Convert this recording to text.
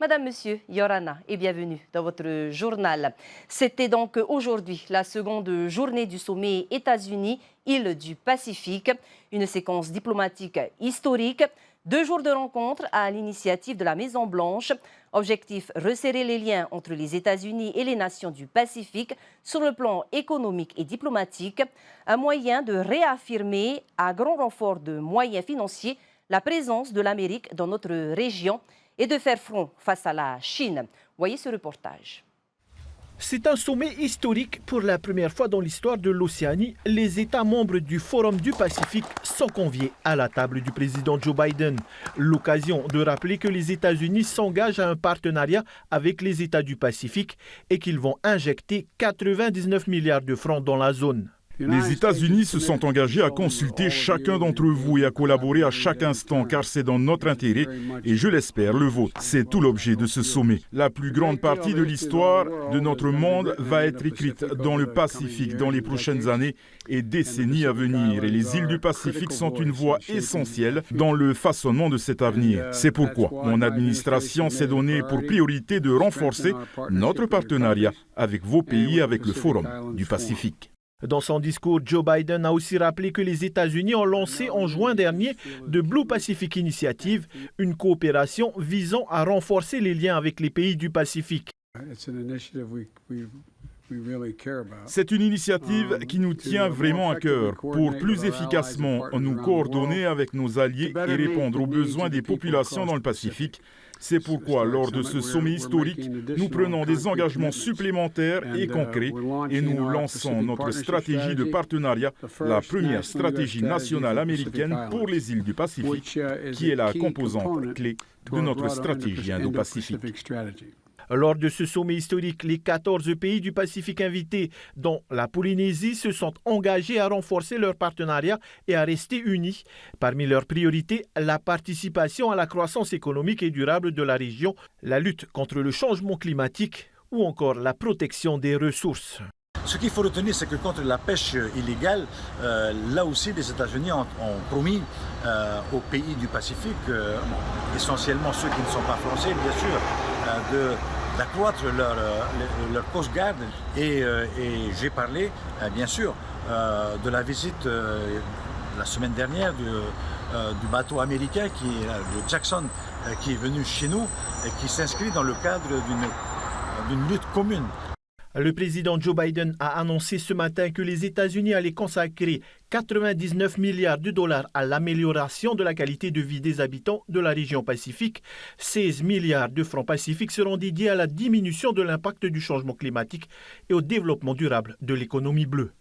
Madame, Monsieur, Yorana et bienvenue dans votre journal. C'était donc aujourd'hui la seconde journée du sommet États-Unis-Îles du Pacifique, une séquence diplomatique historique. 2 jours de rencontres à l'initiative de la Maison-Blanche. Objectif, resserrer les liens entre les États-Unis et les nations du Pacifique sur le plan économique et diplomatique. Un moyen de réaffirmer, à grand renfort de moyens financiers, la présence de l'Amérique dans notre région et de faire front face à la Chine. Voyez ce reportage. C'est un sommet historique. Pour la première fois dans l'histoire de l'Océanie, les États membres du Forum du Pacifique sont conviés à la table du président Joe Biden. L'occasion de rappeler que les États-Unis s'engagent à un partenariat avec les États du Pacifique et qu'ils vont injecter 99 milliards de francs dans la zone. Les États-Unis se sont engagés à consulter chacun d'entre vous et à collaborer à chaque instant car c'est dans notre intérêt et je l'espère le vôtre. C'est tout l'objet de ce sommet. La plus grande partie de l'histoire de notre monde va être écrite dans le Pacifique dans les prochaines années et décennies à venir. Et les îles du Pacifique sont une voie essentielle dans le façonnement de cet avenir. C'est pourquoi mon administration s'est donnée pour priorité de renforcer notre partenariat avec vos pays, avec le Forum du Pacifique. Dans son discours, Joe Biden a aussi rappelé que les États-Unis ont lancé en juin dernier de Blue Pacific Initiative, une coopération visant à renforcer les liens avec les pays du Pacifique. C'est une initiative qui nous tient vraiment à cœur pour plus efficacement nous coordonner avec nos alliés et répondre aux besoins des populations dans le Pacifique. C'est pourquoi, lors de ce sommet historique, nous prenons des engagements supplémentaires et concrets et nous lançons notre stratégie de partenariat, la première stratégie nationale américaine pour les îles du Pacifique, qui est la composante clé de notre stratégie Indo-Pacifique. Lors de ce sommet historique, les 14 pays du Pacifique invités, dont la Polynésie, se sont engagés à renforcer leur partenariat et à rester unis. Parmi leurs priorités, la participation à la croissance économique et durable de la région, la lutte contre le changement climatique ou encore la protection des ressources. Ce qu'il faut retenir, c'est que contre la pêche illégale, là aussi les États-Unis ont promis aux pays du Pacifique, essentiellement ceux qui ne sont pas français, bien sûr, d'accroître leur Coast Guard. Et j'ai parlé, bien sûr, de la visite la semaine dernière du bateau américain, le Jackson, qui est venu chez nous et qui s'inscrit dans le cadre d'une lutte commune. Le président Joe Biden a annoncé ce matin que les États-Unis allaient consacrer 99 milliards de dollars à l'amélioration de la qualité de vie des habitants de la région Pacifique. 16 milliards de francs pacifiques seront dédiés à la diminution de l'impact du changement climatique et au développement durable de l'économie bleue.